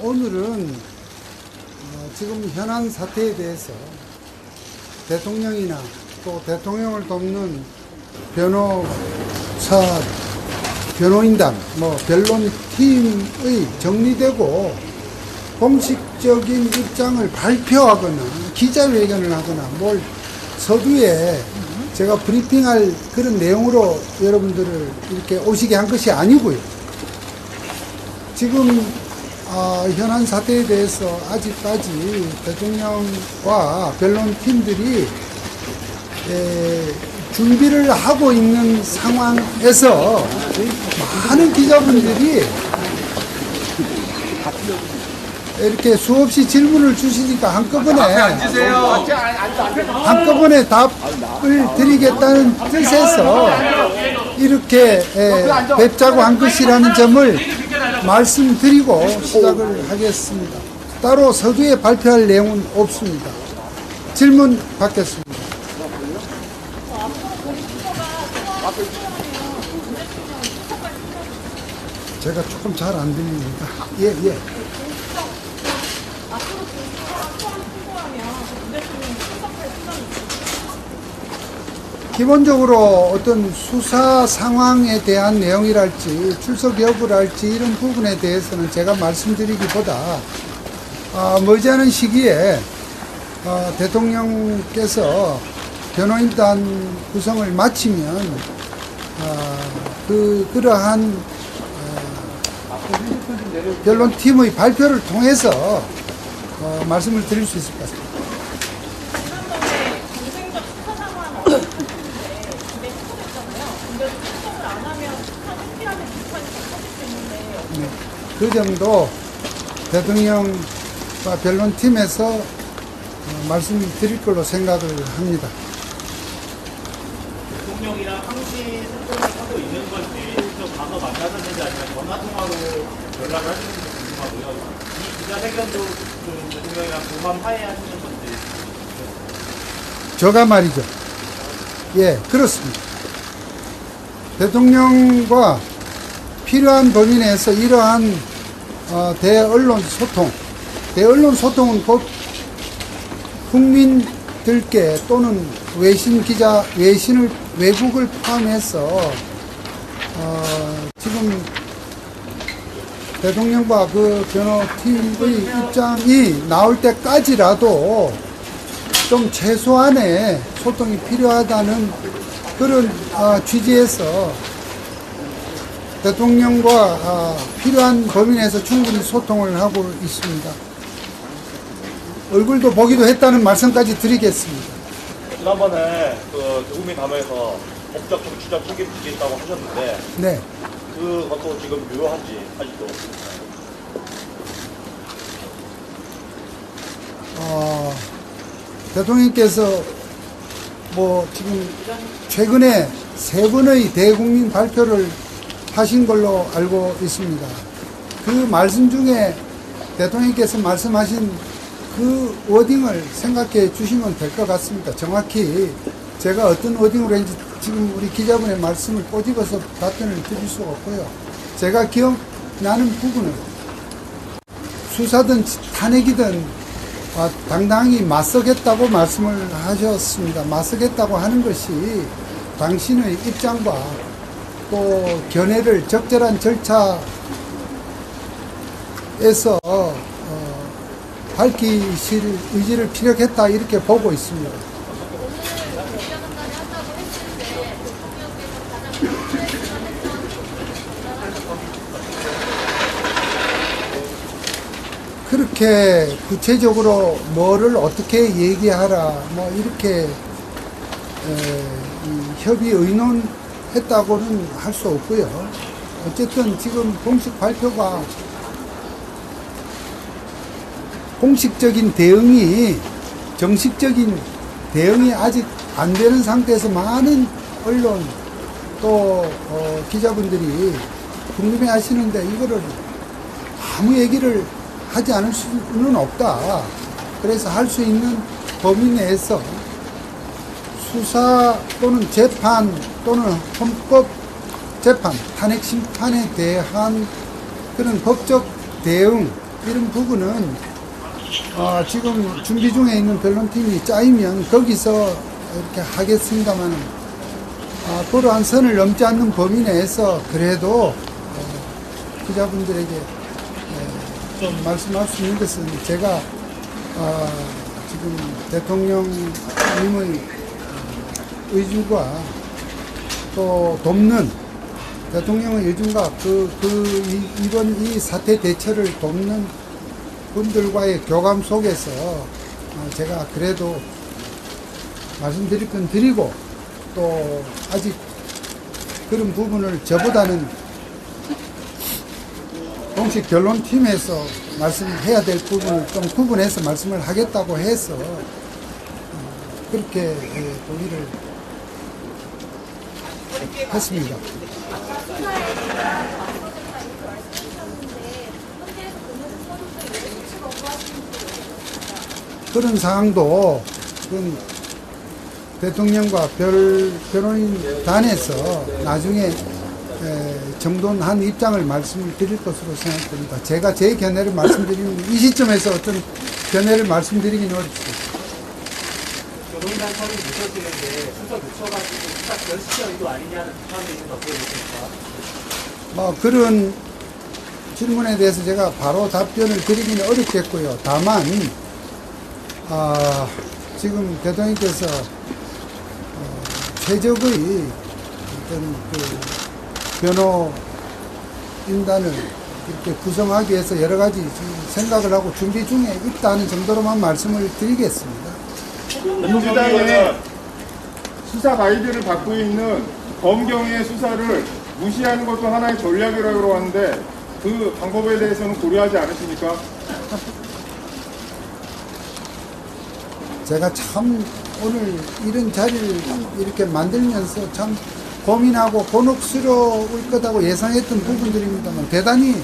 오늘은 지금 현안 사태에 대해서 대통령이나 또 대통령을 돕는 변호사, 변호인단, 변론팀의 정리되고 공식적인 입장을 발표하거나 기자회견을 하거나 뭘 서두에 제가 브리핑할 그런 내용으로 여러분들을 이렇게 오시게 한 것이 아니고요. 지금 현안 사태에 대해서 아직까지 대통령과 변론팀들이 준비를 하고 있는 상황에서 많은 기자분들이 이렇게 수없이 질문을 주시니까 한꺼번에 답을 드리겠다는 뜻에서 이렇게 뵙자고 한 것이라는 점을 말씀드리고 시작을 하겠습니다. 따로 서두에 발표할 내용은 없습니다. 질문 받겠습니다. 제가 조금 잘 안 들립니다. 예. 기본적으로 어떤 수사 상황에 대한 내용이랄지 출석 여부를 할지 이런 부분에 대해서는 제가 말씀드리기보다 머지않은 시기에 대통령께서 변호인단 구성을 마치면 그러한 변론팀의 발표를 통해서 말씀을 드릴 수 있을 것 같습니다. 네, 그 정도 대통령과 변론팀에서 말씀드릴 걸로 생각을 합니다. 대통령이랑 상시 소통을 하고 있는 건지 좀 가서 만나셨는지 아니면 전화통화로 연락을 하시는지 궁금하고요. 이 기자회견도 그 대통령이랑 공감하에 하시는 건지. 저가 말이죠. 예, 그렇습니다. 대통령과 필요한 범위 내에서 이러한 대언론 소통은 곧 국민들께 또는 외국을 포함해서 지금 대통령과 그 변호팀의 입장이 나올 때까지라도 좀 최소한의 소통이 필요하다는 그런 취지에서 대통령과 필요한 범위 내에서 충분히 소통을 하고 있습니다. 얼굴도 보기도 했다는 말씀까지 드리겠습니다. 지난번에 그 국민담회에서 법적 정치적 책임지기 있다고 하셨는데 네. 그것도 지금 유효한지 아직도. 대통령께서 지금 최근에 3번의 대국민 발표를 하신 걸로 알고 있습니다. 그 말씀 중에 대통령께서 말씀하신 그 워딩을 생각해 주시면 될 것 같습니다. 정확히 제가 어떤 워딩으로 했는지 지금 우리 기자분의 말씀을 꼬집어서 답변을 드릴 수가 없고요. 제가 기억나는 부분은 수사든 탄핵이든 당당히 맞서겠다고 말씀을 하셨습니다. 맞서겠다고 하는 것이 당신의 입장과 또 견해를 적절한 절차에서 밝히실 의지를 피력했다 이렇게 보고 있습니다. 그렇게 구체적으로 뭐를 어떻게 얘기하라 이렇게 협의 의논했다고는 할 수 없고요. 어쨌든 지금 공식적인 대응이 정식적인 대응이 아직 안 되는 상태에서 많은 언론 또 기자분들이 궁금해 하시는데 이거를 아무 얘기를 하지 않을 수는 없다. 그래서 할 수 있는 범위 내에서 수사 또는 재판 또는 헌법 재판, 탄핵 심판에 대한 그런 법적 대응, 이런 부분은 지금 준비 중에 있는 변론팀이 짜이면 거기서 이렇게 하겠습니다만 그러한 선을 넘지 않는 범위 내에서 그래도 기자분들에게 좀 말씀할 수 있는 것은 제가 지금 대통령님의 의중과 또 돕는 대통령의 의중과 이번 이 사태 대처를 돕는 분들과의 교감 속에서 제가 그래도 말씀드릴 건 드리고 또 아직 그런 부분을 저보다는 공식 결론팀에서 말씀해야 될 부분을 좀 구분해서 말씀을 하겠다고 해서 그렇게 동의를 했습니다. 그런 상황도 대통령과 변호인단에서 나중에 정돈한 입장을 말씀을 드릴 것으로 생각됩니다. 제가 제 견해를 말씀드리는 이 시점에서 어떤 견해를 말씀드리기는 어렵습니다. 변호인단 처리 늦어지는데 순서 늦춰가지고 수사 결식 의도 아니냐는 비판도 있는데 어떻게 보십니까? 그런 질문에 대해서 제가 바로 답변을 드리기는 어렵겠고요. 다만 지금 대통령께서 최적의 어떤 변호인단을 이렇게 구성하기 위해서 여러 가지 지금 생각을 하고 준비 중에 있다는 정도로만 말씀을 드리겠습니다. 민주당의 수사 가이드를 받고 있는 검경의 수사를 무시하는 것도 하나의 전략이라고 하는데 그 방법에 대해서는 고려하지 않으십니까? 제가 참 오늘 이런 자리를 이렇게 만들면서 참 고민하고 곤혹스러울 거라고 예상했던 부분들입니다만 대단히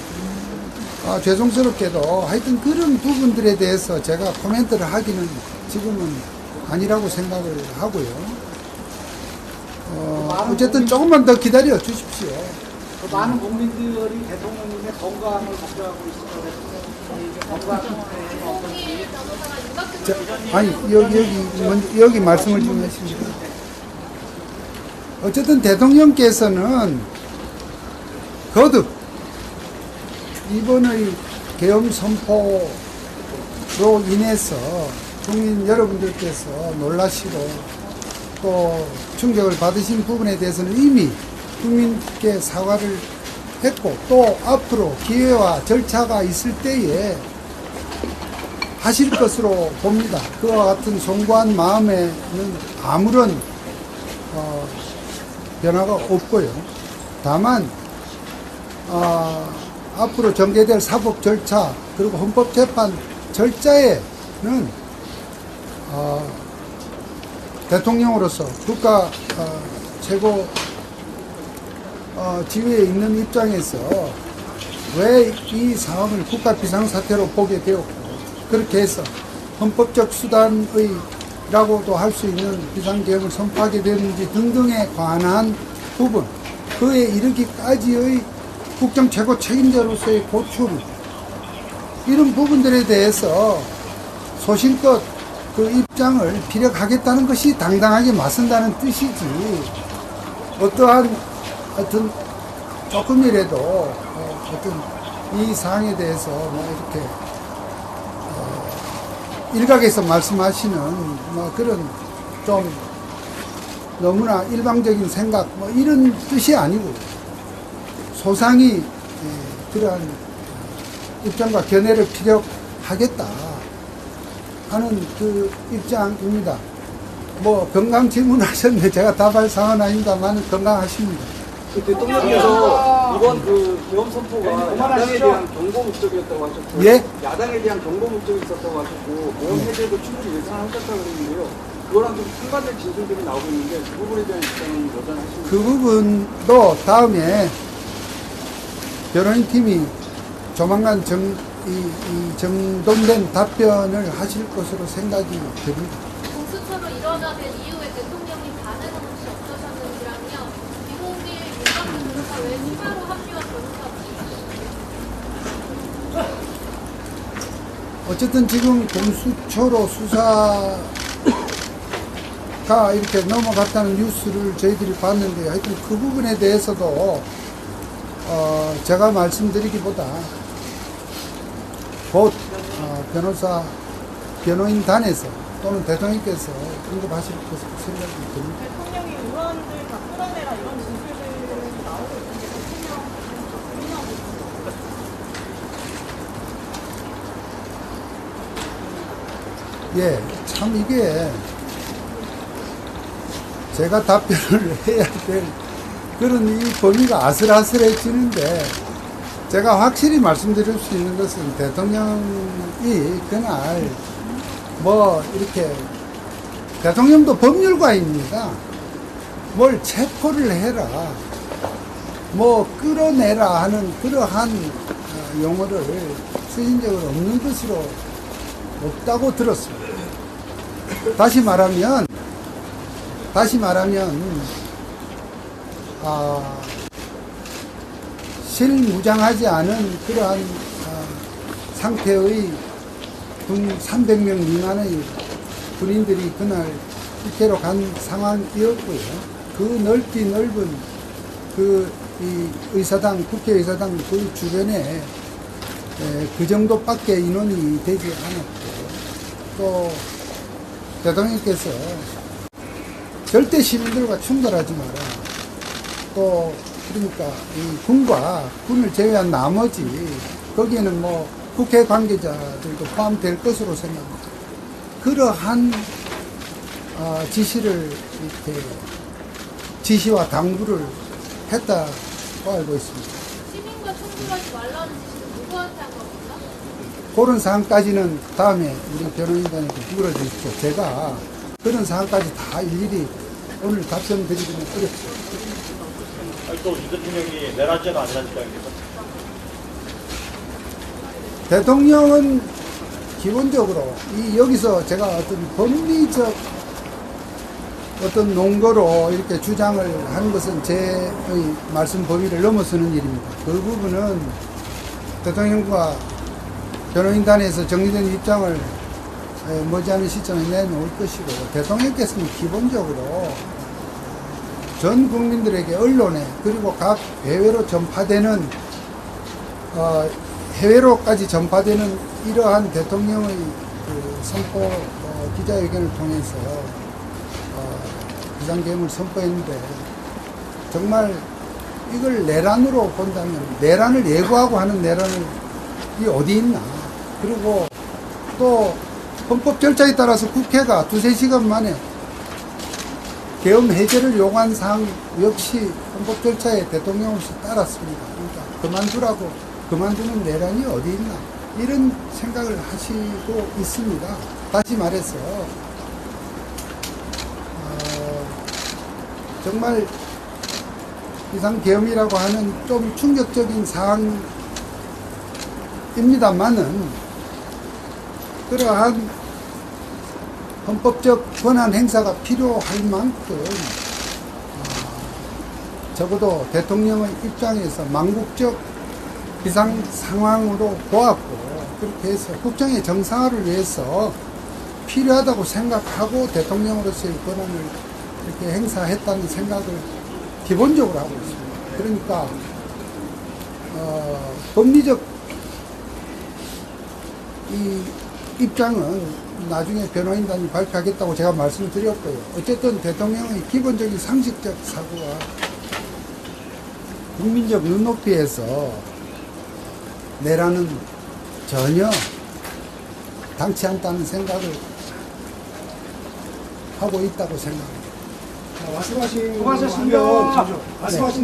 죄송스럽게도 하여튼 그런 부분들에 대해서 제가 코멘트를 하기는 지금은 아니라고 생각을 하고요. 어쨌든 조금만 더 기다려 주십시오. 많은 국민들이 대통령님의 건강을 걱정하고 있습니다. 건강 상태에 어떤지. 아니 여기 말씀을 좀 하십니다. 어쨌든 대통령께서는 거듭 이번의 계엄 선포로 인해서 국민 여러분들께서 놀라시고 또 충격을 받으신 부분에 대해서는 이미 국민께 사과를 했고 또 앞으로 기회와 절차가 있을 때에 하실 것으로 봅니다. 그와 같은 송구한 마음에는 아무런 변화가 없고요. 다만 앞으로 전개될 사법 절차 그리고 헌법재판 절차에는 대통령으로서 국가 최고 지위에 있는 입장에서 왜 이 상황을 국가 비상사태로 보게 되었고 그렇게 해서 헌법적 수단의라고도 할 수 있는 비상계엄을 선포하게 되는지 등등에 관한 부분 그에 이르기까지의 국정 최고 책임자로서의 고충 이런 부분들에 대해서 소신껏 그 입장을 피력하겠다는 것이 당당하게 맞선다는 뜻이지 어떠한 하여튼 조금이라도 어떤 이 사항에 대해서 뭐 이렇게 일각에서 말씀하시는 뭐 그런 좀 너무나 일방적인 생각 뭐 이런 뜻이 아니고 소상히 그러한 입장과 견해를 피력하겠다 하는 그 입장입니다. 뭐 건강 질문하셨는데 제가 답할 상황은 아닙니다만 건강하십니다. 그 대통령께서 이번 그 계엄 선포가 야당에 대한 경고 목적이었다고 하셨고, 예? 야당에 대한 경고 목적이 있었다고 하셨고, 계엄 해제도 충분히 예상하셨다고 그랬는데요. 그거랑 좀 상반된 진술들이 나오고 있는데 그 부분에 대한 입장은 여전하십니까? 그 부분도 다음에 변호인팀이 조만간 정돈된 답변을 하실 것으로 생각이 듭니다. 공수처로 이뤄져된 이후에 대통령님 반응은 혹시 어떠셨는지랑요. 비공개 윤석열 변호사 외 추가로 합류한 변호사 어쨌든 지금 공수처로 수사가 이렇게 넘어갔다는 뉴스를 저희들이 봤는데 하여튼 그 부분에 대해서도 제가 말씀드리기보다 곧 변호인단에서 또는 대통령께서 언급하실 것으로 생각이 듭니다. 대통령이 의원들 다 끌어내라 이런 진술들이 나오고 있는데 대통령 부인하고 있습니다. 예, 참 이게 제가 답변을 해야 될 그런 이 범위가 아슬아슬해지는데 제가 확실히 말씀드릴 수 있는 것은 대통령이 그날 뭐 이렇게 대통령도 법률가입니다. 뭘 체포를 해라, 뭐 끌어내라 하는 그러한 용어를 쓰신 적은 없는 것으로 없다고 들었습니다. 다시 말하면 실무장하지 않은 그러한 상태의 군 300명 미만의 군인들이 그날 국회로 간 상황이었고요. 그 넓은 이 의사당, 국회의사당 그 주변에 그 정도밖에 인원이 되지 않았고, 또 대통령께서 절대 시민들과 충돌하지 마라. 또 그러니까 이 군을 제외한 나머지 거기에는 뭐 국회 관계자들도 포함될 것으로 생각합니다. 그러한 지시와 당부를 했다고 알고 있습니다. 시민과 충돌하지 말라는 지시는 누구한테 한 겁니까? 그런 사항까지는 다음에 우리 변호인단에게 물어주십시오. 제가 그런 사항까지 다 일일이 오늘 답변드리기는 어렵죠. 아니, 또 이 대통령이 내란죄가 아니라니까 여기서. 대통령은 기본적으로 여기서 제가 어떤 법리적 어떤 논거로 이렇게 주장을 하는 것은 제의 말씀 범위를 넘어서는 일입니다. 그 부분은 대통령과 변호인단에서 정리된 입장을 머지않은 시점에 내놓을 것이고, 대통령께서는 기본적으로 전 국민들에게 언론에 그리고 각 해외로까지 전파되는 이러한 대통령의 그 선포 기자회견을 통해서 비상계엄을 선포했는데, 정말 이걸 내란으로 본다면 내란을 예고하고 하는 내란이 어디 있나. 그리고 또 헌법 절차에 따라서 국회가 2-3시간 만에 계엄 해제를 요구한 사항 역시 헌법 절차에 대통령 없이 따랐습니다. 그러니까 그만두는 내란이 어디 있나, 이런 생각을 하시고 있습니다. 다시 말해서 정말 비상계엄이라고 하는 좀 충격적인 사항입니다만은 그러한 헌법적 권한 행사가 필요할 만큼 적어도 대통령의 입장에서 망국적 비상 상황으로 보았고, 그렇게 해서 국정의 정상화를 위해서 필요하다고 생각하고 대통령으로서의 권한을 이렇게 행사했다는 생각을 기본적으로 하고 있습니다. 그러니까 법리적 이 입장은 나중에 변호인단이 발표하겠다고 제가 말씀을 드렸고요. 어쨌든 대통령의 기본적인 상식적 사고가 국민적 눈높이에서 내란은 전혀 당치 않다는 생각을 하고 있다고 생각합니다. 말씀하신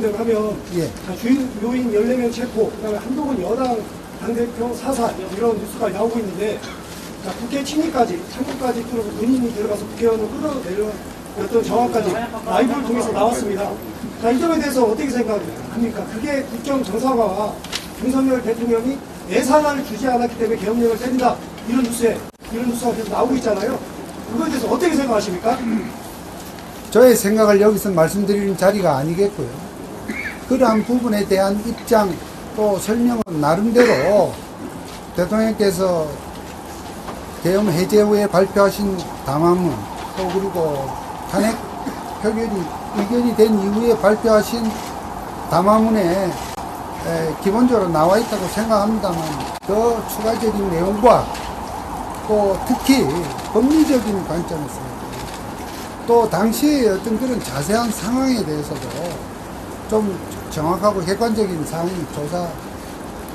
대로 하면 예. 주요 요인 14명 체포, 그다음에 한동훈 여당 당대표 사살 이런 뉴스가 나오고 있는데, 국회 침입까지, 창구까지 뚫어서 군인이 들어가서 국회의원을 끌어내려는 어떤 정황까지 라이브를 통해서 나왔습니다. 이 점에 대해서 어떻게 생각합니까? 그게 국정 정상화와 윤석열 대통령이 예산안을 주지 않았기 때문에 계엄령을 때린다, 이런 뉴스가 계속 나오고 있잖아요. 그거에 대해서 어떻게 생각하십니까? 저의 생각을 여기서 말씀드리는 자리가 아니겠고요. 그러한 부분에 대한 입장 또 설명은 나름대로 대통령께서 계엄 해제 후에 발표하신 담화문, 또 그리고 탄핵 표결이 의견이 된 이후에 발표하신 담화문에 기본적으로 나와 있다고 생각합니다만 더 추가적인 내용과 또 특히 법리적인 관점에서 또 당시의 어떤 그런 자세한 상황에 대해서도 좀 정확하고 객관적인 사항이 조사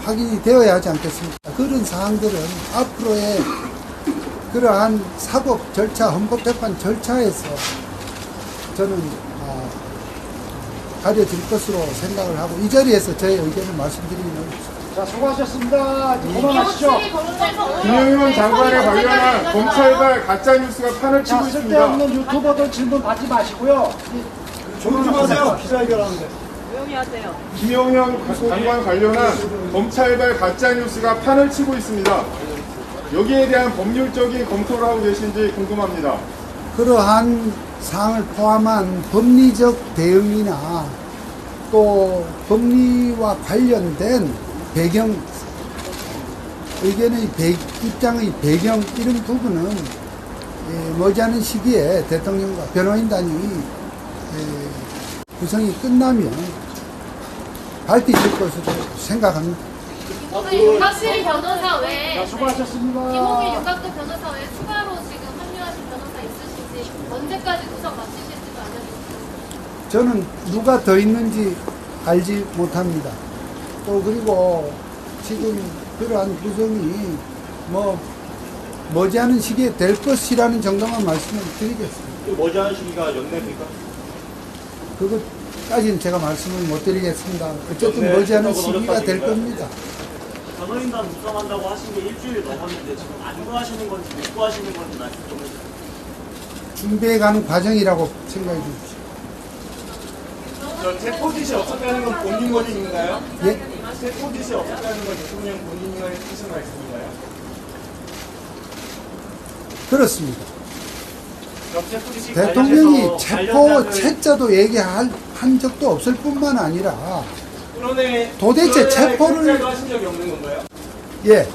확인이 되어야 하지 않겠습니까? 그런 사항들은 앞으로의 그러한 사법 절차, 헌법재판 절차에서 저는 가려질 것으로 생각을 하고 이 자리에서 저의 의견을 말씀드리는 자, 수고하셨습니다. 이제 그만하시죠. 김영현 장관에 관련한 검찰발 가짜뉴스가 판을 치고 있습니다. 쓸데없는 유튜버들 질문 받지 마시고요. 조용 좀 하세요. 기자회견하는데. 조용히 하세요. 김영현 장관 관련한 검찰발 가짜뉴스가 판을 치고 있습니다. 여기에 대한 법률적인 검토를 하고 계신지 궁금합니다. 그러한 사항을 포함한 법리적 대응이나 또 법리와 관련된 배경, 의견의 입장의 배경 이런 부분은 머지않은 시기에 대통령과 변호인단이 구성이 끝나면 밝혀질 것으로 생각합니다. 김홍일 윤곽도 변호사 외에 자, 수고하셨습니다. 김홍일 윤곽도 변호사 외에 추가로 지금 합류하신 변호사 있으신지 언제까지 구성 마치실지도 알려주세요. 저는 누가 더 있는지 알지 못합니다. 또 그리고 지금 그러한 구성이 머지않은 시기에 될 것이라는 정도만 말씀을 드리겠습니다. 머지않은 시기가 연내입니까? 그것까지는 제가 말씀을 못 드리겠습니다. 어쨌든 네, 머지않은 생각은 시기가 될 어렵다니까요. 겁니다. 변호인단 구성한다고 하신 게 일주일 넘었는데 지금 안 구하시는 건지 못 구하시는 건지 말씀 좀 해주세요. 준비해가는 과정이라고 생각해 주십시오. 체포짓이 없었게 하는 건 본인 권인인가요? 예? 체포짓이 없었게 하는 건 대통령 본인이 하신 말씀인가요? 그렇습니다. 그럼 체포짓이 대통령이 관련해서 체포 관련자들 책자도 얘기한 적도 없을 뿐만 아니라 그러네 도대체 체포를- 책자도 하신 적이 없는 건가요? 예,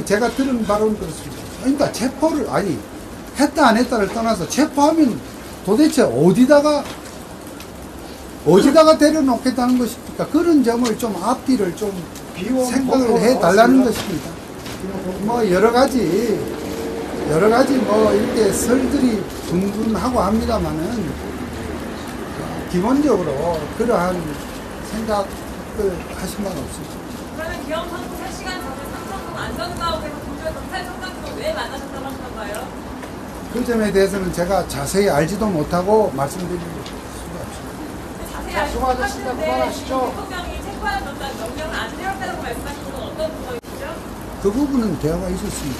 제가 들은 바로는 그렇습니다. 그러니까 체포를 했다 안 했다를 떠나서 체포하면 도대체 어디다가 데려놓겠다는 것입니까? 그런 점을 좀 앞뒤를 좀 생각을 해달라는 것입니다. 여러 가지 이렇게 설들이 분분하고 합니다만은 기본적으로 그러한 생각을 하신 바는 없습니다. 그러면 기업 선고 3시간 전에 삼성동 안전가옥에서 도주의 경찰청장님을 왜 만나셨다고 하신 건가요? 그 점에 대해서는 제가 자세히 알지도 못하고 말씀드릴 수가 없습니다. 자세히 자, 수고하셨습니다. 하셨는데 그만하시죠. 대통령이 체포하는 전단 명령을 안 내렸다고 말씀하신 건 어떤 부분이시죠? 그 부분은 대화가 있었습니다.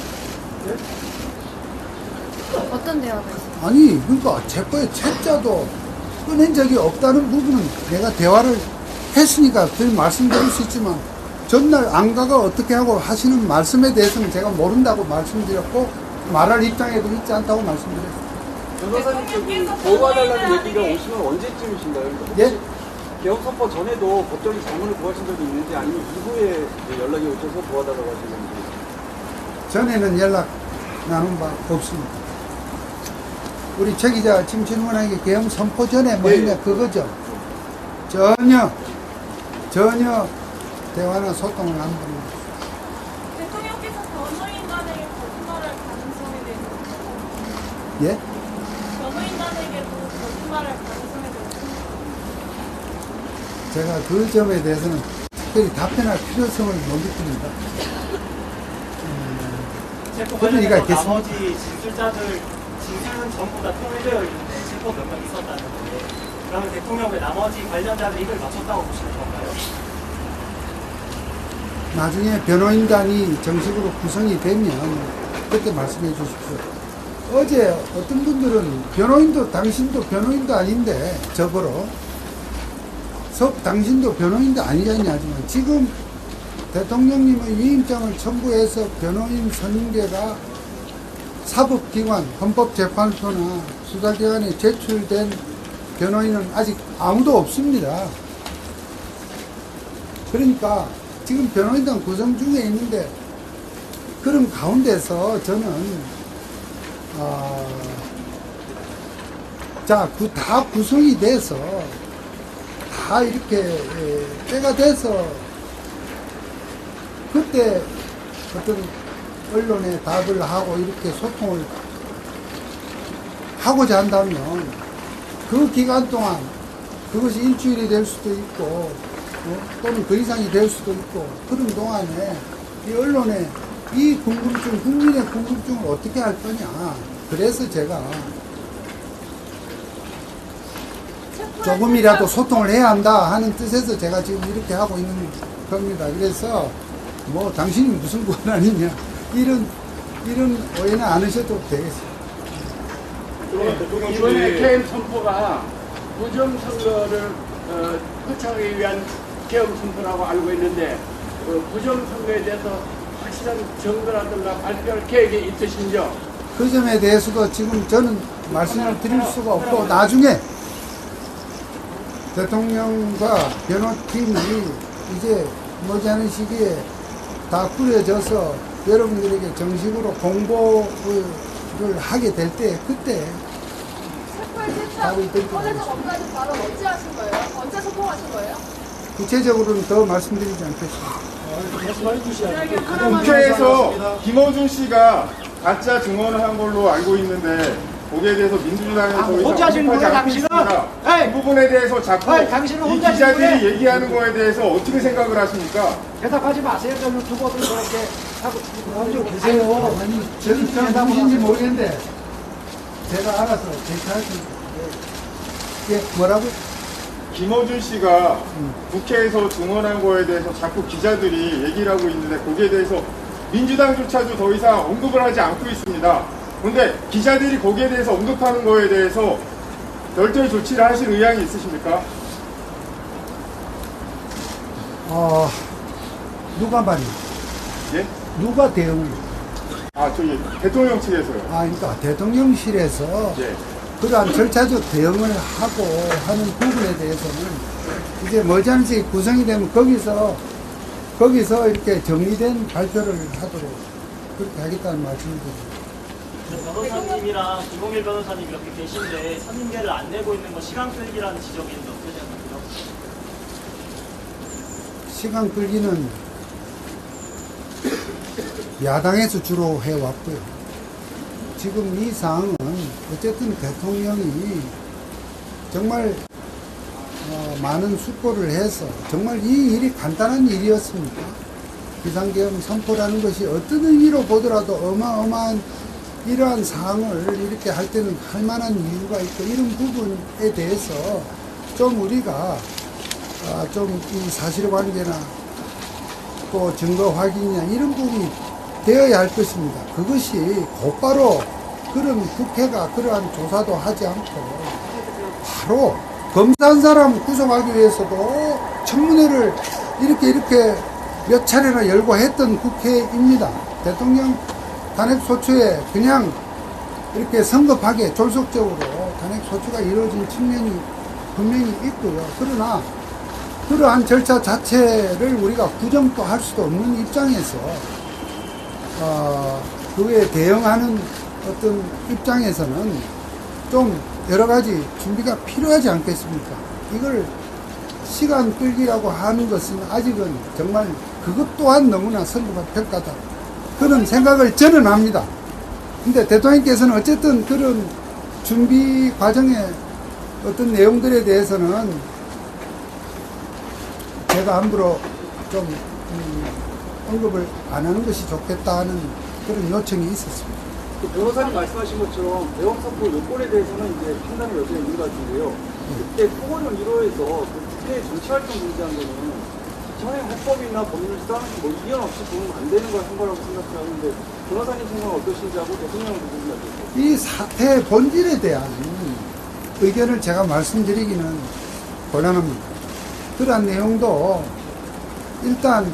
어떤 대화가 있어요? 아니, 그러니까 체포의 책자도 꺼낸 적이 없다는 부분은 내가 대화를 했으니까 늘 말씀드릴 수 있지만 전날 안가가 어떻게 하고 하시는 말씀에 대해서는 제가 모른다고 말씀드렸고 말할 입장에도 있지 않다고 말씀드렸습니다. 변호사님 도와달라는 얘기가 오시면 언제쯤이신가요? 예? 개헌 선포 전에도 법적인 자문을 구하신 적이 있는지 아니면 이후에 연락이 오셔서 도와달라고 하신 건지. 전에는 연락 나눈 바 없습니다. 우리 최 기자 지금 질문한 게 계엄 선포 전에 뭐냐 그거죠. 전혀 대화나 소통을 안 합니다. 대통령께서 변호인단에게 거짓말할 가능성에 대해서 예? 변호인단에게도 거짓말할 가능성에 대해서 제가 그 점에 대해서는 특별히 답변할 필요성을 못 느낍니다. 체포 그런 얘기가 관련해서 있겠습니까? 나머지 진술자들 진술은 전부 다 통일되어 있는데 체포 몇 명 있었다는 건데 그러면 대통령 왜 나머지 관련자들 입을 맞췄다고 보시는 건가요? 나중에 변호인단이 정식으로 구성이 되면 그렇게 말씀해 주십시오. 어제 어떤 분들은 당신도 변호인도 아닌데 저거로 당신도 변호인도 아니잖냐 하지만 지금 대통령님의 위임장을 첨부해서 변호인 선임계가 사법기관, 헌법재판소나 수사기관에 제출된 변호인은 아직 아무도 없습니다. 그러니까 지금 변호인단 구성 중에 있는데 그런 가운데서 저는 다 구성이 돼서 다 이렇게 때가 돼서 그때 어떤 언론에 답을 하고 이렇게 소통을 하고자 한다면 그 기간 동안 그것이 일주일이 될 수도 있고 또는 그 이상이 될 수도 있고 그런 동안에 이 언론에 이 궁금증, 국민의 궁금증을 어떻게 할 거냐. 그래서 제가 조금이라도 소통을 해야 한다 하는 뜻에서 제가 지금 이렇게 하고 있는 겁니다. 그래서 뭐 당신이 무슨 권한이냐 이런 오해는 안 하셔도 되겠어요. 이번에 계엄 선포가 부정선거를 포착하기 위한 계엄 선포라고 알고 있는데 부정선거에 대해서 확실한 정도라든가 발표할 계획이 있으신지요? 그 점에 대해서도 지금 저는 말씀을 드릴 수가 없고 나중에 대통령과 변호팀이 이제 머지않은 시기에 다 꾸려져서 여러분들에게 정식으로 공보를 하게 될 때 그때 답을 드리도록 꺼내서 하겠습니다. 검사는 바로 언제 하신 거예요? 언제 소통하신 거예요? 구체적으로는 더 말씀드리지 않겠습니다. 말씀해 주시죠. 국회에서 김어준 씨가 가짜 증언을 한 걸로 알고 있는데 거기에 대해서 민주당에서 혼자 지은 거예요, 당신은? 그 부분에 대해서 자꾸 에이, 당신은 이 혼자 지은 기자들이 거예요? 얘기하는 거에 대해서 어떻게 생각을 하십니까? 대답하지 마세요. 좀 두고들 그렇게 하고 가지고 계세요. 아니, 저는 누구신지 모르겠는데 제가 알아서 제시하겠습니다. 예, 뭐라고? 김어준 씨가 국회에서 증언한 거에 대해서 자꾸 기자들이 얘기를 하고 있는데 거기에 대해서 민주당조차도 더 이상 언급을 하지 않고 있습니다. 그런데 기자들이 거기에 대해서 언급하는 거에 대해서 별도의 조치를 하실 의향이 있으십니까? 누가 말이야? 예? 누가 대응을? 저기 대통령 측에서요. 그러니까 대통령실에서 예. 그러한 절차적 대응을 하고 하는 부분에 대해서는 이제 머지않게 구성이 되면 거기서 이렇게 정리된 발표를 하도록 그렇게 하겠다는 말씀입니다. 변호사님이랑 김홍일 변호사님 이렇게 계신데 선임계를 안 내고 있는 거 시간 끌기라는 지적이 있는데 어떻게 생각하세요? 시간 끌기는 야당에서 주로 해왔고요. 지금 이 사항은 어쨌든 대통령이 정말 많은 숙고를 해서 정말 이 일이 간단한 일이었습니까? 비상계엄 선포라는 것이 어떤 의미로 보더라도 어마어마한 이러한 사항을 이렇게 할 때는 할 만한 이유가 있고 이런 부분에 대해서 좀 우리가 좀 이 사실관계나 또 증거 확인이나 이런 부분이 되어야 할 것입니다. 그것이 곧바로 그런 국회가 그러한 조사도 하지 않고 바로 검사한 사람 구속하기 위해서도 청문회를 이렇게 몇 차례나 열고 했던 국회입니다. 대통령 탄핵소추에 그냥 이렇게 성급하게 졸속적으로 탄핵소추가 이루어진 측면이 분명히 있고요. 그러나 그러한 절차 자체를 우리가 부정도 할 수도 없는 입장에서 그에 대응하는 어떤 입장에서는 좀 여러 가지 준비가 필요하지 않겠습니까? 이걸 시간 끌기라고 하는 것은 아직은 정말 그것 또한 너무나 선거가 평가다. 그런 생각을 저는 합니다. 근데 대통령께서는 어쨌든 그런 준비 과정의 어떤 내용들에 대해서는 제가 함부로 좀 언급을 안 하는 것이 좋겠다 하는 그런 요청이 있었습니다. 그 변호사님 말씀하신 것처럼 대형 선포 요건에 대해서는 이제 판단이 여전히 있는 것 같은데요. 그때 토론을 1호에서 그 국회 정치활동 금지한 거는 전에 헌법이나 법률 수단 뭐 이견 없이 보면 안 되는 걸 한 거라고 생각하는데 변호사님 생각은 어떠신지 하고 대통령은 누군지 알겠어요. 이 사태의 본질에 대한 의견을 제가 말씀드리기는 곤란합니다. 그러한 내용도 일단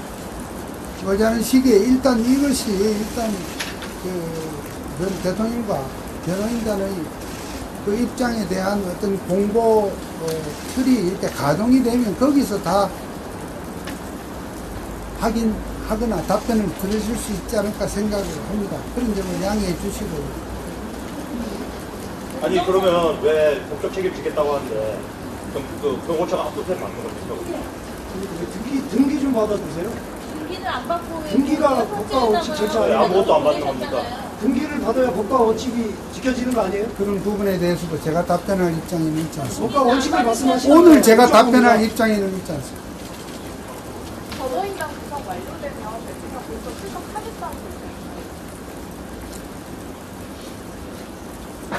머지않은 시기에 일단 이것이 일단 대통령과 변호인단의 그 입장에 대한 어떤 공보 틀이 이렇게 가동이 되면 거기서 다 하거나 답변을 들으실 수 있지 않을까 생각을 합니다. 그런 점을 양해해 주시고. 아니 그러면 왜 법적 책임지겠다고 하는데 그럼 그 경호처가 압수수색 받는 겁니까? 등기 좀 받아주세요. 등기는 안 받고 등기가 법과 원칙 절차 네, 아니에요? 아무것도 안 받는 겁니까? 등기를 받아야 법과 원칙이 지켜지는 거 아니에요? 그런 부분에 대해서도 제가 답변할 입장에는 있지 않습니다. 법과 원칙을 말씀하시는 오늘 제가 답변할 입장에는 있지 않습니다. 법원이랑 구성 완료되면 대통령 벌써 출석하겠다는 거죠.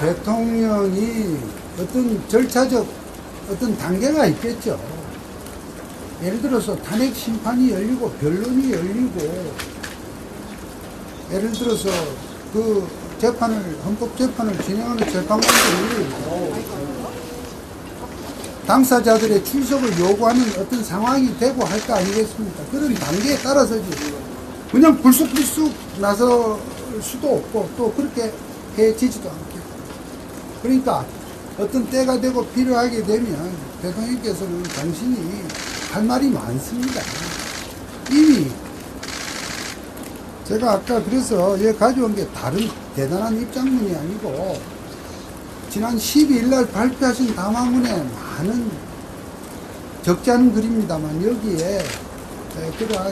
대통령이 어떤 절차적 어떤 단계가 있겠죠. 예를 들어서 탄핵 심판이 열리고 변론이 열리고, 예를 들어서 그 재판을, 헌법재판을 진행하는 재판관들이 당사자들의 출석을 요구하는 어떤 상황이 되고 할 거 아니겠습니까? 그런 단계에 따라서지 그냥 불쑥불쑥 나설 수도 없고 또 그렇게 해지지도 않겠고. 그러니까 어떤 때가 되고 필요하게 되면 대통령께서는 당신이 할 말이 많습니다. 이미 제가 아까 그래서 얘 가져온 게 다른 대단한 입장문이 아니고 지난 12일 날 발표하신 담화문에 많은 적지 않은 글입니다만 여기에 그러한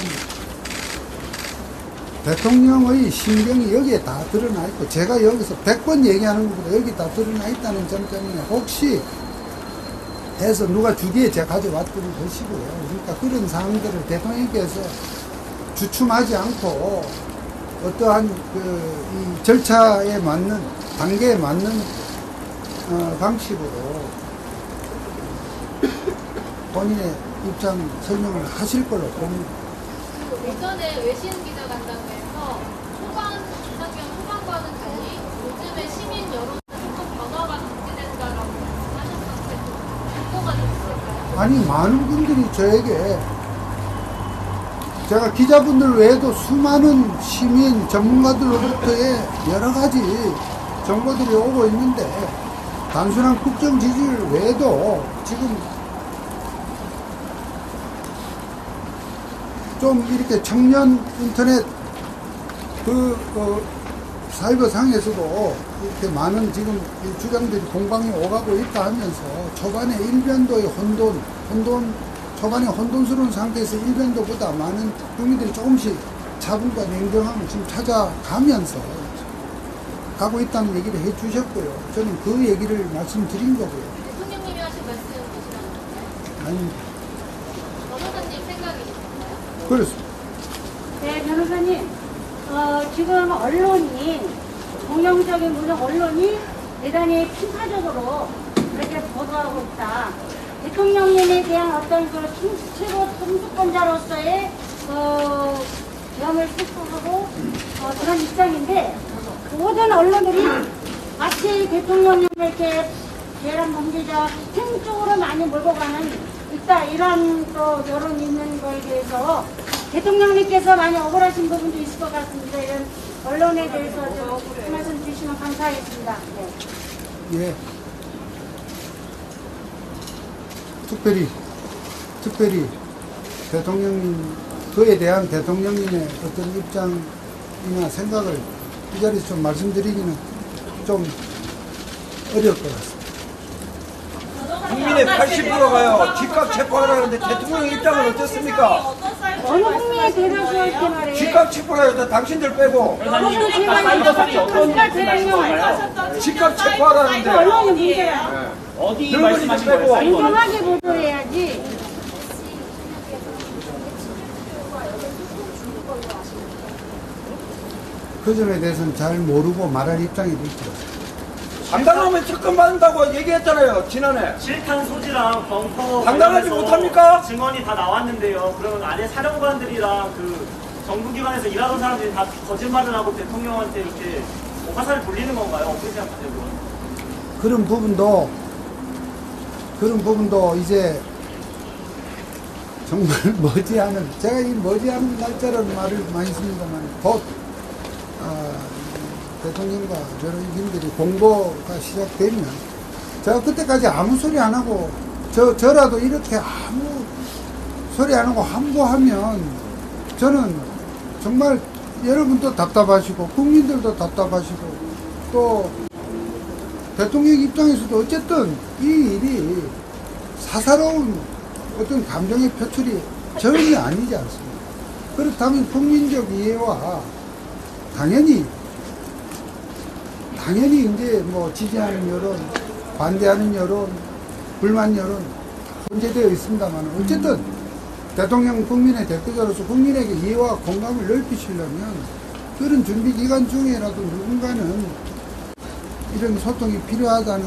대통령의 심경이 여기에 다 드러나 있고, 제가 여기서 100번 얘기하는 것보다 여기 다 드러나 있다는 점 때문에 혹시 해서 누가 주기에 제가 가져왔던 것이고요. 그러니까 그런 사항들을 대통령께서 주춤하지 않고 어떠한 이 절차에 맞는, 단계에 맞는 방식으로 본인의 입장 설명을 하실 걸로 봅니다. 예전에 외신 기자간담회에서 이상경 초반과는 달리 요즘에 시민 여론은 조금 변화가 감지된다라고 하셨는데 공고가 좀 있을까요? 아니, 많은 분들이 저에게, 제가 기자분들 외에도 수많은 시민 전문가들로부터의 여러 가지 정보들이 오고 있는데, 단순한 국정 지지율 외에도 지금 좀 이렇게 청년 인터넷 사이버 상에서도 이렇게 많은 지금 이 주장들이 공방이 오가고 있다 하면서 초반에 일변도의 초반에 혼돈스러운 상태에서 일변도보다 많은 국민들이 조금씩 차분과 냉정함을 지금 찾아가면서 가고 있다는 얘기를 해 주셨고요. 저는 그 얘기를 말씀드린 거고요. 대통령님이 하신 말씀이시라는 아닙니다. 변호사님 생각이신가요? 그렇습니다. 네, 변호사님. 지금 언론이, 공영적인 모든 언론이 대단히 편파적으로 그렇게 보도하고 있다. 대통령님에 대한 어떤 그 최고 통수권자로서의 경험을 슬프고 그런 입장인데, 모든 언론들이 마치 대통령님을 이렇게 대란 범죄자 행쪽으로 많이 몰고 가는 있다, 이런 또 여론이 있는 거에 대해서 대통령님께서 많이 억울하신 부분도 있을 것 같습니다. 이런 언론에 대해서 좀 말씀 주시면 감사하겠습니다. 네. 예. 특별히 대통령님, 그에 대한 대통령님의 어떤 입장이나 생각을 이 자리에서 좀 말씀드리기는 좀 어려울 것 같습니다. 국민의 80%가요 집값 체포하라는데 대통령 입장은 어떻습니까? 어느 국민에 대해서 이렇게 말해? 집값 체포라는데 당신들 빼고 그것도 제가 이것까지 대응해요. 집값 체포하라는데 언론이 문제야. 어디 말씀하신 거예요? 공정하게 보도해야지. 그 점에 대해서는 잘 모르고 말할 입장에도 있죠. 당당하면 특검 받는다고 얘기했잖아요 지난해. 실탄 소지랑 벙커 당당하지 관련해서 못합니까? 증언이 다 나왔는데요. 그러면 안에 사령관들이랑 그 정부기관에서 일하던 사람들이 다 거짓말을 하고 대통령한테 이렇게 화살을 돌리는 건가요? 어떻게 생각하세요? 그건? 그런 부분도 이제 정말 머지않은, 제가 이 머지않은 날짜라는 말을 많이 씁니다만 곧 대통령과 여러 인들이 공보가 시작되면 제가 그때까지 아무 소리 안 하고 저라도 이렇게 아무 소리 안 하고 함구하면 저는 정말 여러분도 답답하시고 국민들도 답답하시고 또 대통령 입장에서도 어쨌든 이 일이 사사로운 어떤 감정의 표출이 전혀 아니지 않습니까? 그렇다면 국민적 이해와 당연히 이제 뭐 지지하는 여론, 반대하는 여론, 불만 여론 존재되어 있습니다만 어쨌든 대통령 국민의 대표자로서 국민에게 이해와 공감을 넓히시려면 그런 준비 기간 중에라도 누군가는 이런 소통이 필요하다는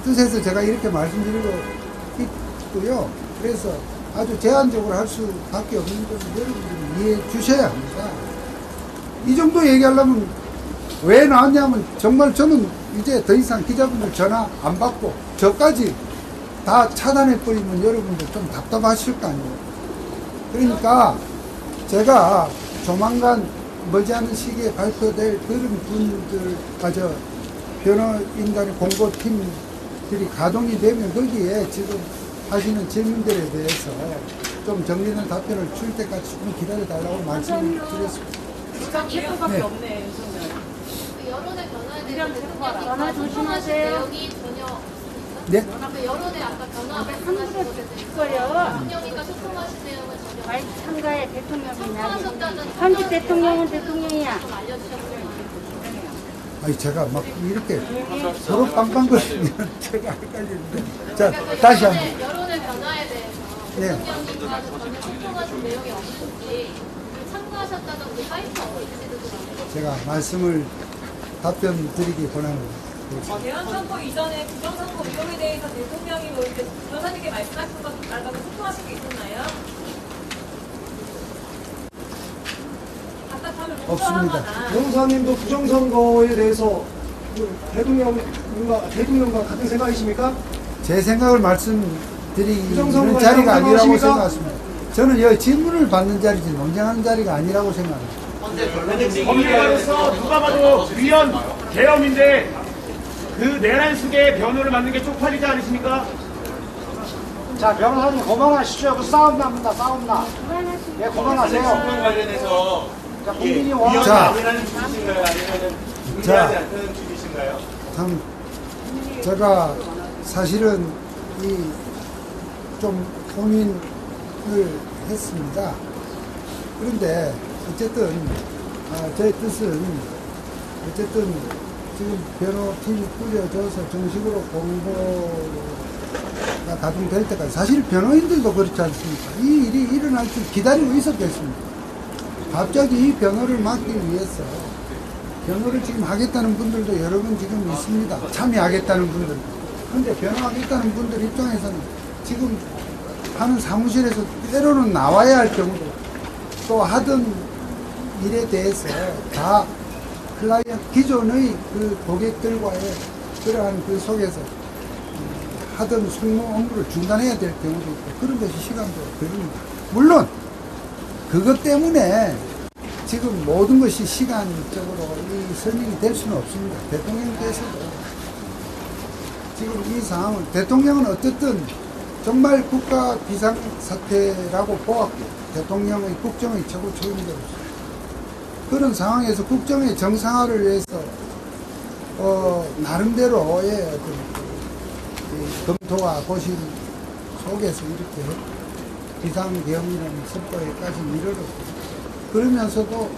뜻에서 제가 이렇게 말씀드리고 있고요. 그래서 아주 제한적으로 할 수밖에 없는 것을 여러분들이 이해해 주셔야 합니다. 이 정도 얘기하려면 왜 나왔냐면 정말 저는 이제 더 이상 기자분들 전화 안 받고 저까지 다 차단해버리면 여러분들 좀 답답하실 거 아니에요. 그러니까 제가 조만간 머지않은 시기에 발표될 그런 분들, 변호인단의 공보팀들이 가동이 되면 거기에 지금 하시는 질문들에 대해서 좀 정리된 답변을 줄 때까지 좀 기다려달라고 말씀을 드렸습니다. 기회밖에 네. 없네. 그 여론의 변화에 대해서 대통령이 전화 조심하세요. 내용이 전혀 네? 그 여론의 아까 변화 말씀하신 것에 대해서 거려. 대통령이가 소통하신 내용은 전혀 말 참가해 대통령이냐. 소통하셨다는 현직 대통령은 대통령이야. 좀 알려주셨으면 아니 제가 막 이렇게 서로 빵빵거리면 제가 헷갈리는데 자 다시 한번 여론의 변화에 대해서 네. 대통령님과 전혀 소통하신 내용이 없는지 참고하셨다던 그 사이트 어디인지도 제가 말씀을 답변 드리기 권합니다. 대한선거 이전에 부정선거 위험에 대해서 대통령이 뭐 이렇게 변호사님께 말씀하신 것 말고 소통하신 게 있었나요? 답답함을 없습니다. 호소하거나 변호사님도 부정선거에 대해서 그 대통령과 같은 생각이십니까? 제 생각을 말씀드리는 부정선거에 자리가 아니라고 생각하십니까? 생각합니다. 저는 여기 질문을 받는 자리지 논쟁하는 자리가 아니라고 생각합니다. 법률가로서 누가 봐도 위헌 계엄인데 그 내란 속에 변호를 맡는 게 쪽팔리지 않으십니까? 자, 변호사님 그만하시죠. 그 싸움 납니다. 싸움 나. 예, 그만하세요. 관련해서 자, 국민이 원하는 자. 위헌하는 주이신가요? 아니면 동의하지 않는 주이신가요? 참 제가 사실은 이 좀 고민을 했습니다. 그런데 어쨌든 저의 뜻은 어쨌든 지금 변호팀이 꾸려져서 정식으로 공보가 가동될 때까지 사실 변호인들도 그렇지 않습니까? 이 일이 일어날 줄 기다리고 있었겠습니까? 갑자기 이 변호를 막기 위해서 변호를 지금 하겠다는 분들도 여러 분 지금 있습니다. 참여하겠다는 분들. 근데 변호하겠다는 분들 입장에서는 지금 하는 사무실에서 때로는 나와야 할 경우도 또 하던 일에 대해서 다 클라이언트 기존의 그 고객들과의 그러한 그 속에서 하던 송무 업무를 중단해야 될 경우도 있고 그런 것이 시간도 걸립니다. 물론 그것 때문에 지금 모든 것이 시간적으로 이 설명이 될 수는 없습니다. 대통령께서도 지금 이 상황을 대통령은 어쨌든 정말 국가 비상사태라고 보았고 대통령의 국정의 최고 책임자로서 그런 상황에서 국정의 정상화를 위해서 나름대로의 어떤 검토와 고심 속에서 이렇게 비상계엄이라는 선포에까지 이르렀고 그러면서도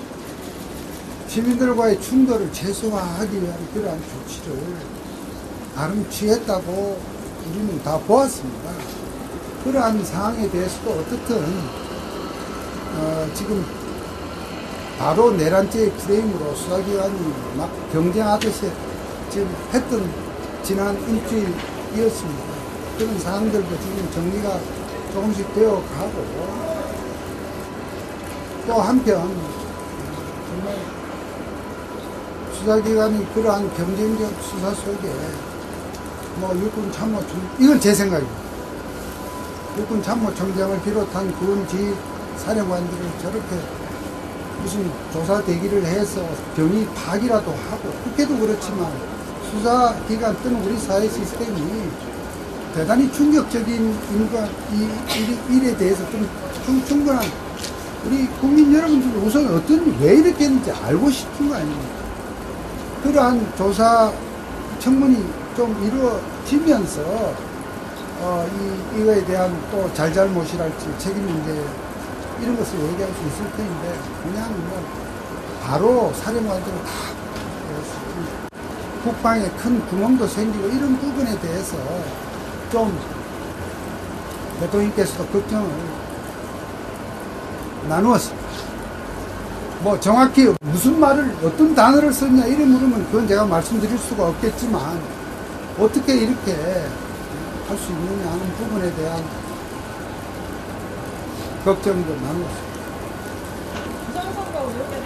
시민들과의 충돌을 최소화하기 위한 그러한 조치를 나름 취했다고 우리는 다 보았습니다. 그러한 상황에 대해서도 어떻든 지금 바로 내란죄의 프레임으로 수사기관이 막 경쟁하듯이 지금 했던 지난 일주일이었습니다. 그런 사항들도 지금 정리가 조금씩 되어 가고 또 한편 정말 수사기관이 그러한 경쟁적 수사 속에 뭐 육군 참모총 이건 제 생각입니다. 육군 참모총장을 비롯한 군지 사령관들을 저렇게 무슨 조사 대기를 해서 병이 파기라도 하고 국회도 그렇지만 수사기관 또는 우리 사회 시스템이 대단히 충격적인 일에 대해서 좀 충분한 우리 국민 여러분들 우선 왜 이렇게 했는지 알고 싶은 거 아닙니까? 그러한 조사 청문이 좀 이루어지면서 이거에 대한 또 잘잘못이랄지 책임 문제 이런 것을 얘기할 수 있을 텐데 그냥 뭐 바로 사령관들은 다 국방에 큰 구멍도 생기고 이런 부분에 대해서 좀 대통령께서도 걱정을 나누었습니다. 뭐 정확히 무슨 말을 어떤 단어를 썼냐 이런 물으면 그건 제가 말씀드릴 수가 없겠지만 어떻게 이렇게 할 수 있느냐 하는 부분에 대한 걱정도 나누었습니다.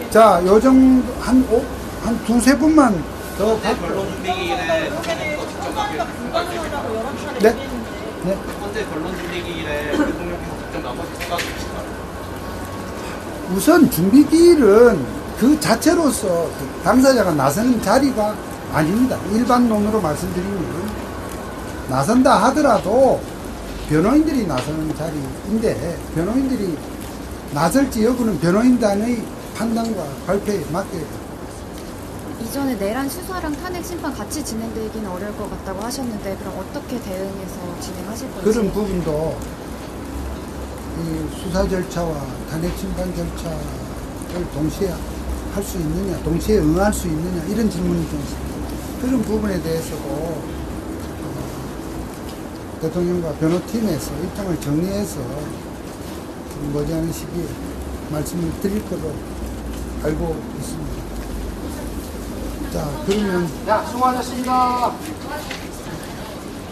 자, 요 정도 한 두세 분만 더 결론 준비기일에 네? 네? 첫 번째 결론 준비기일에 대통령께서 직접 나서실 생각이십니까? 우선 준비기일은 그 자체로서 당사자가 나서는 자리가 아닙니다. 일반론으로 말씀드리면 나선다 하더라도 변호인들이 나서는 자리인데 변호인들이 나설지 여부는 변호인단의 판단과 발표에 맡겨야 됩니다. 이전에 내란 수사랑 탄핵 심판 같이 진행되기는 어려울 것 같다고 하셨는데 그럼 어떻게 대응해서 진행하실 건지? 그런 부분도 이 수사 절차와 탄핵 심판 절차를 동시에 할 수 있느냐, 동시에 응할 수 있느냐 이런 질문이 좀 있습니다. 그런 부분에 대해서도 대통령과 변호팀에서 입장을 정리해서 머지않은 시기에 말씀을 드릴 것으로 알고 있습니다. 자, 그러면. 자, 수고하셨습니다.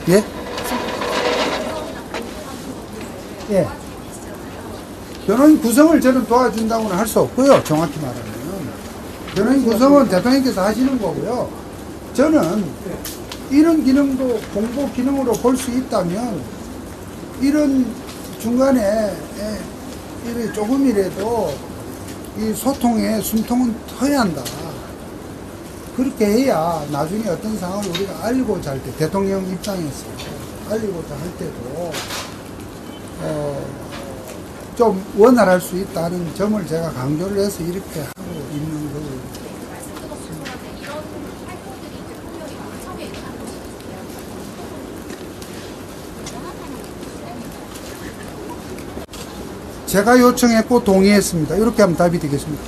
예? 예. 변호인 구성을 저는 도와준다고는 할 수 없고요. 정확히 말하면. 변호인 구성은 대통령께서 하시는 거고요. 저는 이런 기능도 공보 기능으로 볼 수 있다면 이런 중간에 조금이라도 이 소통에 숨통은 터야 한다. 그렇게 해야 나중에 어떤 상황을 우리가 알고자 할 때, 대통령 입장에서 알리고자 할 때도 좀 원활할 수 있다는 점을 제가 강조를 해서 이렇게 하고 있는 거고요. 이런 활동들이 대통령이 막참에 있다는 제가 요청했고 동의했습니다. 이렇게 하면 답이 되겠습니다.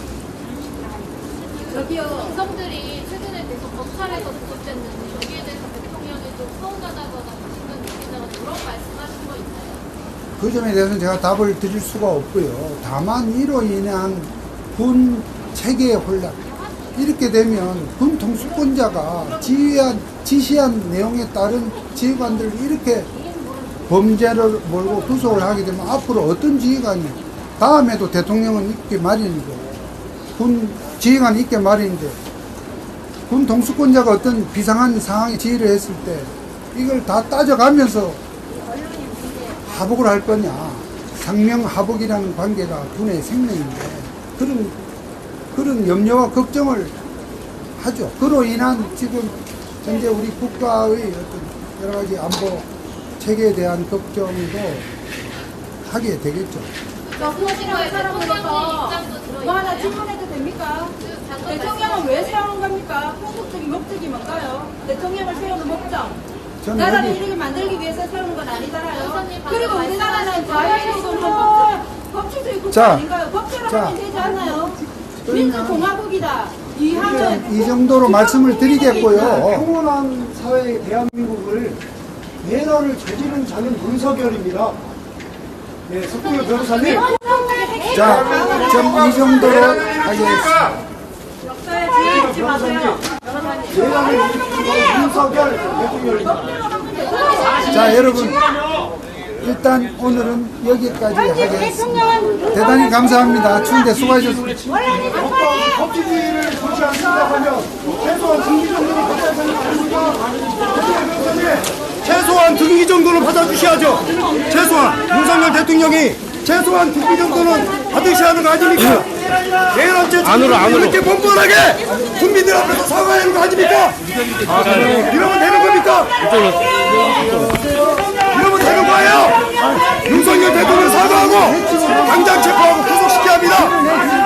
저기요, 인성들이 최근에 계속 검찰에서 구속됐는데 여기에 대해서 대통령이 좀 서운하다거나 자신감 느낀다거나 그런 말씀하신 거 있나요? 그 점에 대해서는 제가 답을 드릴 수가 없고요. 다만 이로 인한 군 체계의 혼란, 이렇게 되면 군 통수권자가 지시한 내용에 따른 지휘관들을 이렇게 범죄를 몰고 구속을 하게 되면 앞으로 어떤 지휘관이 다음에도 대통령은 있게 마련이고 군 지휘관이 있게 마련인데 군 통수권자가 어떤 비상한 상황에 지휘를 했을 때 이걸 다 따져가면서 하복을 할 거냐. 상명하복이라는 관계가 군의 생명인데 그런 염려와 걱정을 하죠. 그로 인한 지금 현재 우리 국가의 어떤 여러 가지 안보 체계에 대한 걱정도 하게 되겠죠. 후보의 대통령의 입장도 들어있나요? 뭐 하나 질문해도 됩니까? 대통령은 왜 세우는 겁니까? 궁극적인 목적이 뭔가요? 대통령을 세우는 목적. 나라를 이렇게 만들기 위해서 세우는 건 아니잖아요. 그리고 우리나라는 자유민주주의 법치주의 국가 아닌가요? 법대로 하면 되지 않나요? 민주공화국이다. 이 정도로 말씀을 드리겠고요. 평온한 사회의 대한민국을 내란을 저지른 자는 윤석열입니다. 네, 석동현 변호사님. 자, 이 정도로 하겠습니다. 역사에 지혜 잊지 마세요. 내란을 일으킨 건 윤석열 대통령입니다. 자, 여러분. 일단 오늘은 여기까지 하겠습니다. 대단히 감사합니다. 추운데 수고하셨습니다. 법치주의를 보지 않는다고 하면 최소한 등기 정도는 받아야 되는 거 아닙니까? 최소한 등기 정도는 받아주셔야죠. 최소한 윤석열 대통령이 최소한 등기 정도는 받으셔야 하는 거 아닙니까? 내란죄 이렇게 뻔뻔하게 국민들 앞에서 사과해야 하는 거 아닙니까? 이러면 되는 겁니까? 이러면 되는 거예요. 윤석열 대통령 사과하고 당장 체포하고 구속시켜야 감사합니다.